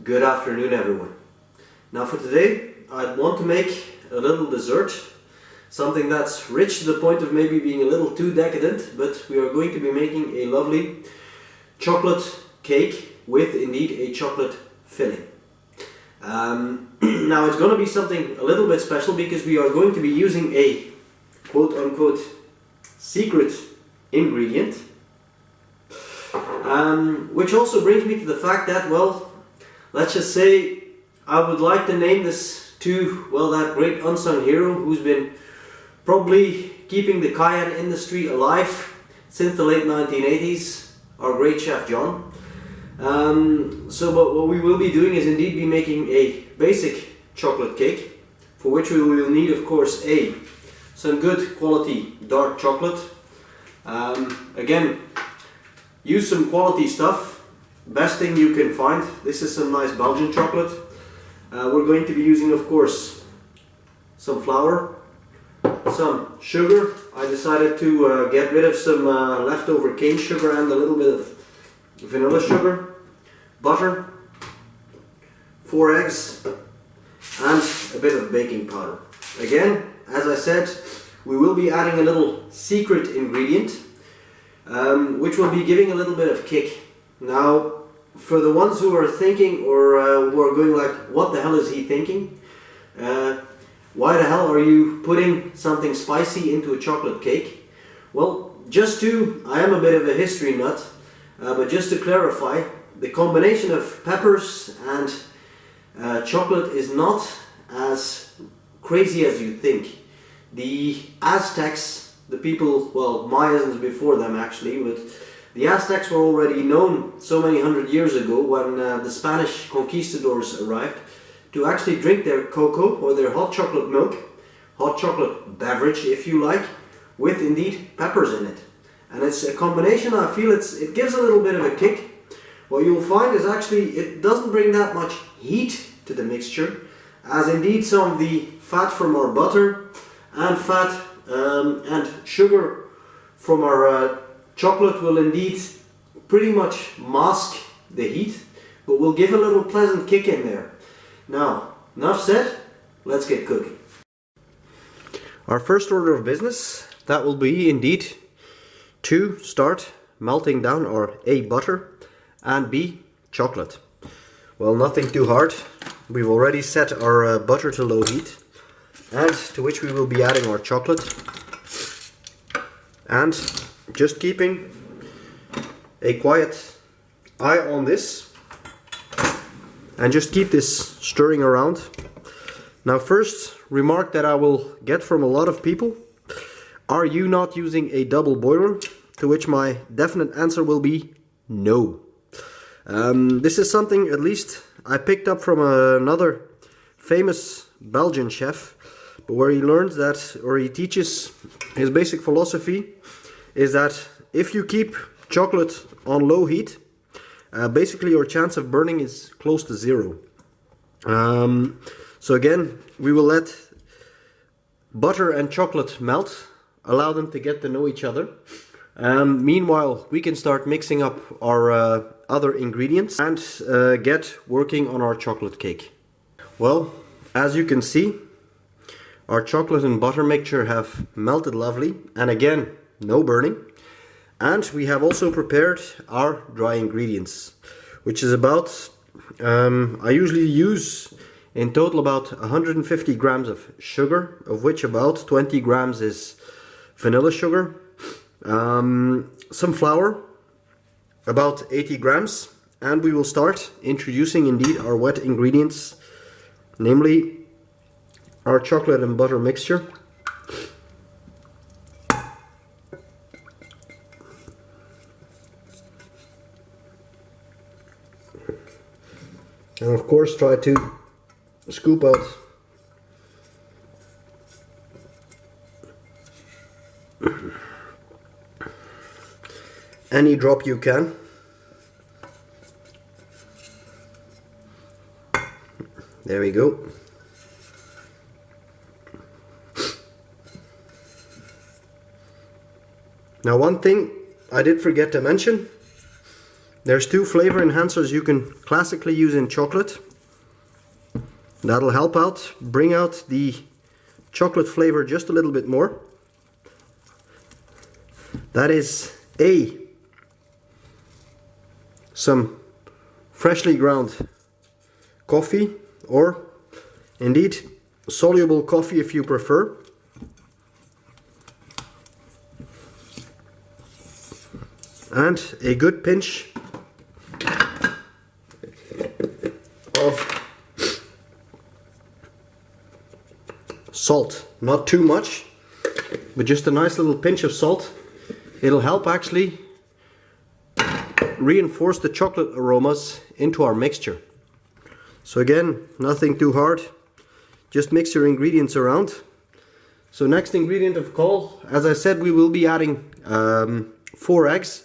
Good afternoon, everyone. Now for today, I want to make a little dessert, something that's rich to the point of maybe being a little too decadent, but we are going to be making a lovely chocolate cake with indeed a chocolate filling. Now it's going to be something a little bit special because we are going to be using a quote-unquote secret ingredient, which also brings me to the fact that, well, let's just say I would like to name this to, well, that great unsung hero who's been probably keeping the Cayenne industry alive since the late 1980s, our great chef John. But what we will be doing is indeed be making a basic chocolate cake, for which we will need, of course, some good quality dark chocolate. Again, use some quality stuff, best thing you can find. This is some nice Belgian chocolate. We're going to be using, of course, some flour, some sugar. I decided to get rid of some leftover cane sugar and a little bit of vanilla sugar, butter, 4 eggs, and a bit of baking powder. Again, as I said, we will be adding a little secret ingredient, which will be giving a little bit of kick. Now, for the ones who are thinking or who are going like, what the hell is he thinking? Why the hell are you putting something spicy into a chocolate cake? Well, I am a bit of a history nut, but just to clarify, the combination of peppers and chocolate is not as crazy as you think. The Aztecs, the people, well, Mayans before them actually, but the Aztecs were already known so many hundred years ago when the Spanish conquistadors arrived to actually drink their cocoa or their hot chocolate milk, hot chocolate beverage if you like, with indeed peppers in it. And it's a combination, I feel it gives a little bit of a kick. What you'll find is actually it doesn't bring that much heat to the mixture, as indeed some of the fat from our butter and fat and sugar from our chocolate will indeed pretty much mask the heat, but will give a little pleasant kick in there. Now, enough said, let's get cooking. Our first order of business, that will be indeed to start melting down our A, butter, and B, chocolate. Well, nothing too hard. We've already set our butter to low heat, and to which we will be adding our chocolate, and just keeping a quiet eye on this, and just keep this stirring around. Now, first remark that I will get from a lot of people: are you not using a double boiler? To which my definite answer will be no. This is something at least I picked up from another famous Belgian chef, but where he learns that, or he teaches, his basic philosophy is that if you keep chocolate on low heat, basically your chance of burning is close to zero. So again, we will let butter and chocolate melt, allow them to get to know each other. Meanwhile, we can start mixing up our other ingredients and get working on our chocolate cake. Well, as you can see, our chocolate and butter mixture have melted lovely, and again, no burning. And we have also prepared our dry ingredients, which is about, I usually use in total about 150 grams of sugar, of which about 20 grams is vanilla sugar, some flour, about 80 grams, and we will start introducing indeed our wet ingredients, namely our chocolate and butter mixture. And of course try to scoop out any drop you can. There we go. Now, one thing I did forget to mention There's two flavor enhancers you can classically use in chocolate. That'll help out, bring out the chocolate flavor just a little bit more. That is A, some freshly ground coffee, or indeed soluble coffee if you prefer. And a good pinch of salt. Not too much, but just a nice little pinch of salt. It'll help actually reinforce the chocolate aromas into our mixture. So again, nothing too hard. Just mix your ingredients around. So next ingredient of call, as I said, we will be adding 4 eggs.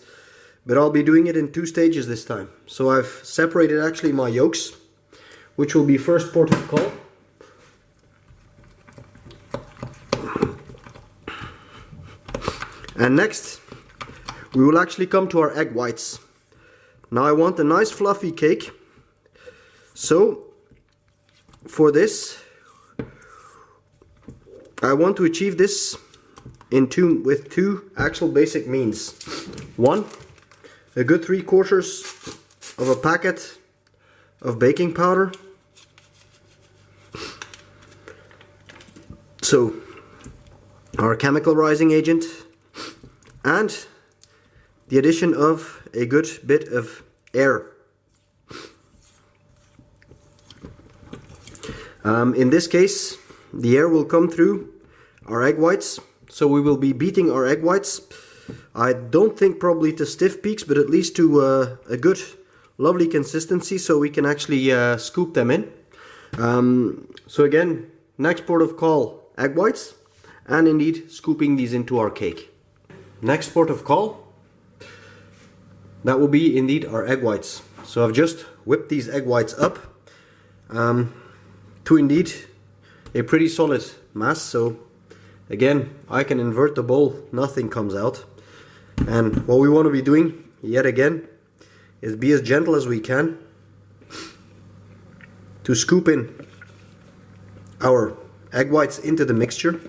But I'll be doing it in 2 stages this time. So I've separated actually my yolks, which will be first port of call. And next, we will actually come to our egg whites. Now I want a nice fluffy cake. So for this, I want to achieve this with two actual basic means. One, a good 3/4 of a packet of baking powder. So our chemical rising agent, and the addition of a good bit of air. In this case, the air will come through our egg whites, so we will be beating our egg whites. I don't think probably to stiff peaks, but at least to a good, lovely consistency, so we can actually scoop them in. So again, next port of call, egg whites, and indeed scooping these into our cake. Next port of call, that will be indeed our egg whites. So I've just whipped these egg whites up to indeed a pretty solid mass. So again, I can invert the bowl, nothing comes out. And what we want to be doing, yet again, is be as gentle as we can to scoop in our egg whites into the mixture.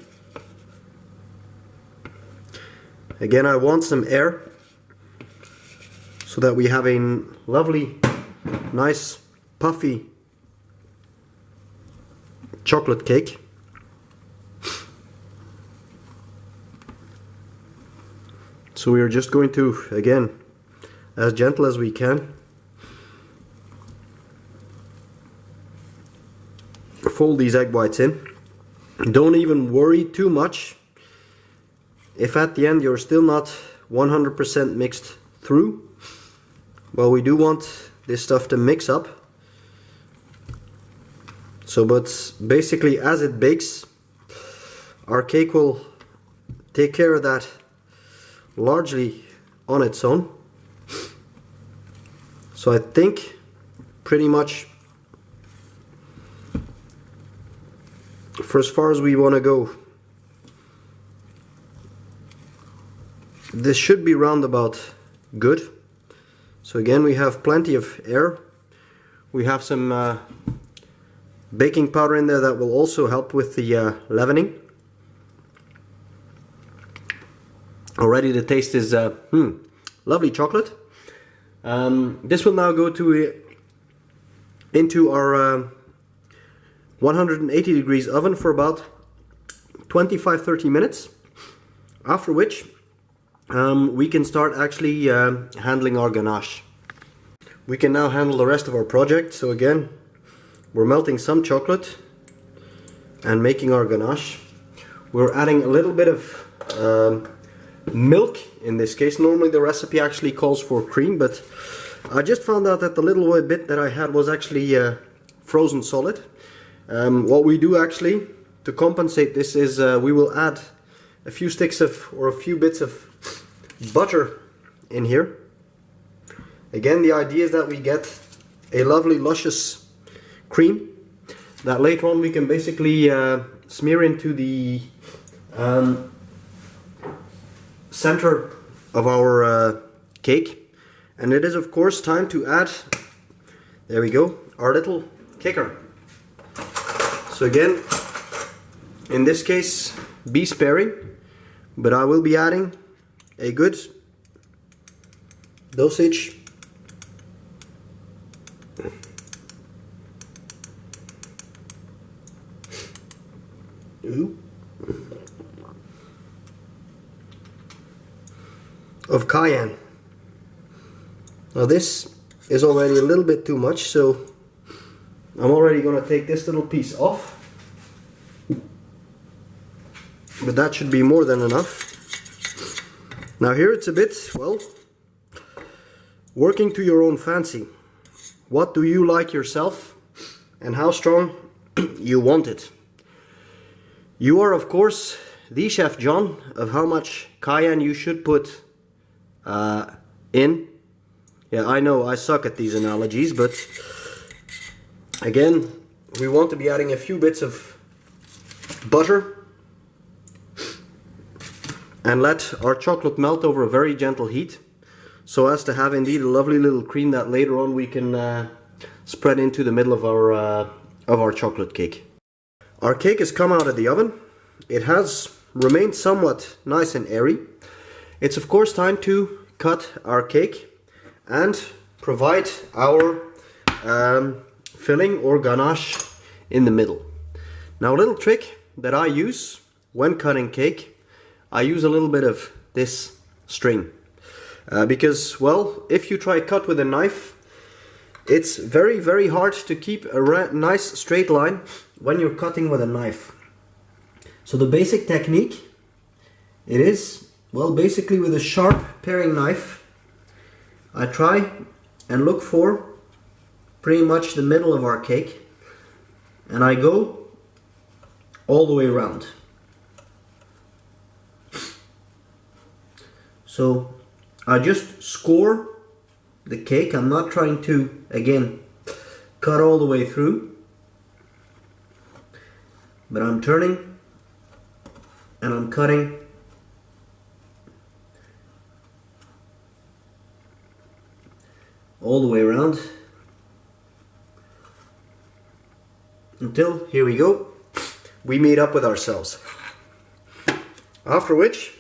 Again, I want some air so that we have a lovely, nice, puffy chocolate cake. So we are just going to, again, as gentle as we can, fold these egg whites in. Don't even worry too much if at the end you're still not 100% mixed through. Well, we do want this stuff to mix up. So, but basically as it bakes, our cake will take care of that largely on its own. So I think pretty much for as far as we want to go, this should be roundabout good. So again, we have plenty of air. We have some baking powder in there that will also help with the leavening. Already the taste is lovely chocolate. This will now go into our 180 degrees oven for about 25-30 minutes, after which we can start actually handling our ganache. We can now handle the rest of our project. So again, we're melting some chocolate and making our ganache. We're adding a little bit of milk in this case. Normally the recipe actually calls for cream, but I just found out that the little bit that I had was actually frozen solid. What we do actually to compensate this is we will add a few sticks of, or a few bits of butter in here. Again, the idea is that we get a lovely luscious cream that later on we can basically smear into the center of our cake, And it is of course time to add, there we go, our little kicker. So again, in this case, be sparing, but I will be adding a good dosage of cayenne. Now this is already a little bit too much, so I'm already going to take this little piece off, but that should be more than enough. Now here it's a bit, well, working to your own fancy. What do you like yourself and how strong you want it? You are of course the Chef John of how much cayenne you should put in. Yeah, I know I suck at these analogies, but again, we want to be adding a few bits of butter and let our chocolate melt over a very gentle heat, so as to have indeed a lovely little cream that later on we can spread into the middle of our chocolate cake. Our cake has come out of the oven. It has remained somewhat nice and airy. It's of course time to cut our cake and provide our filling or ganache in the middle. Now a little trick that I use when cutting cake, I use a little bit of this string. Because, well, if you try cut with a knife, it's very, very hard to keep a nice straight line when you're cutting with a knife. So the basic technique, it is, well, basically with a sharp paring knife, I try and look for pretty much the middle of our cake, and I go all the way around. So I just score the cake. I'm not trying to, again, cut all the way through, but I'm turning and I'm cutting all the way around until, here we go, we meet up with ourselves. After which,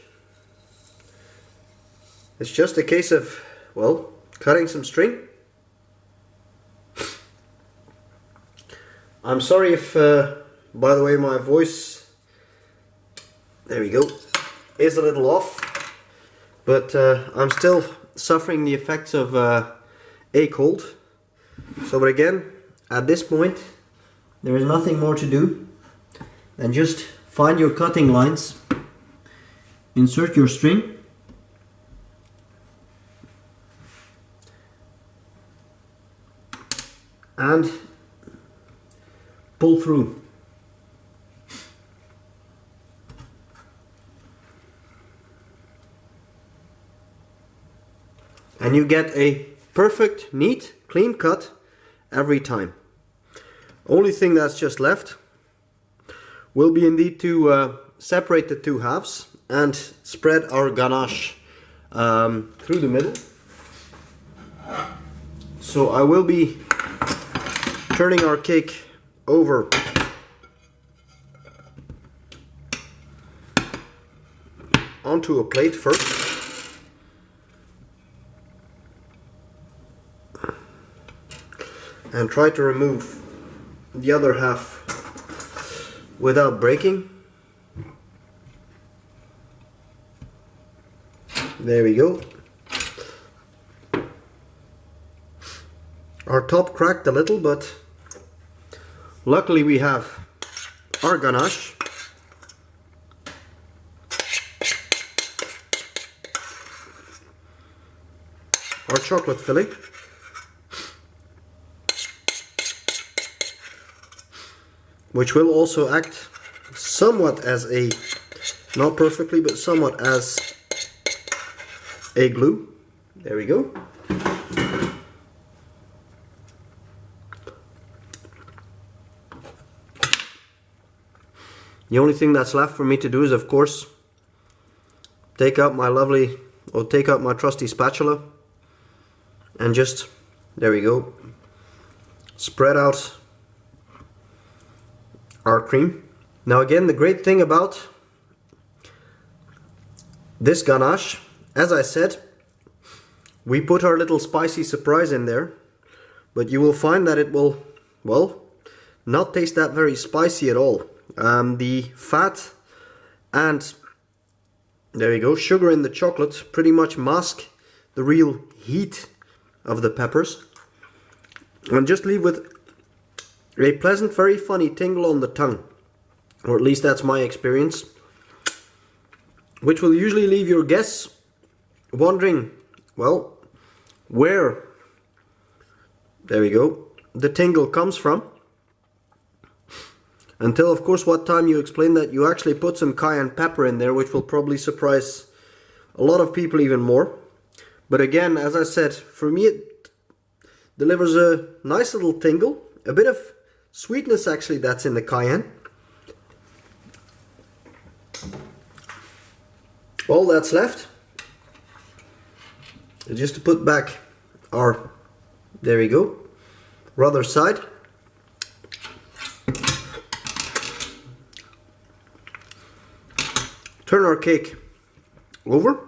it's just a case of, well, cutting some string. I'm sorry if, by the way, my voice, there we go, is a little off, but I'm still suffering the effects of a cold. So, but again, at this point, there is nothing more to do than just find your cutting lines, insert your string, and pull through. And you get a perfect, neat, clean cut every time. Only thing that's just left will be indeed to separate the two halves and spread our ganache through the middle. So I will be turning our cake over onto a plate first. And try to remove the other half without breaking. There we go. Our top cracked a little, but luckily we have our ganache. Our chocolate filling. Which will also act somewhat as a, not perfectly, but somewhat as a glue. There we go. The only thing that's left for me to do is, of course, take out my trusty spatula and just, there we go, spread out our cream. Now again, the great thing about this ganache, as I said, we put our little spicy surprise in there, but you will find that it will, well, not taste that very spicy at all. The fat and, there you go, sugar in the chocolate pretty much mask the real heat of the peppers, and just leave with a pleasant, very funny tingle on the tongue, or at least that's my experience, which will usually leave your guests wondering, well, where, there we go, the tingle comes from, until of course what time you explain that you actually put some cayenne pepper in there, which will probably surprise a lot of people even more. But again, as I said, for me it delivers a nice little tingle, a bit of sweetness actually that's in the cayenne. All that's left is just to put back our, there we go, other side. Turn our cake over.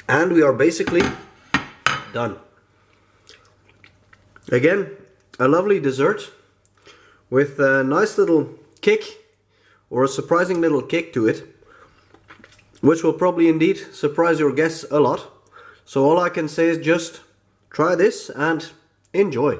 And we are basically done. Again, a lovely dessert with a nice little kick, or a surprising little kick to it, which will probably indeed surprise your guests a lot. So all I can say is just try this and enjoy.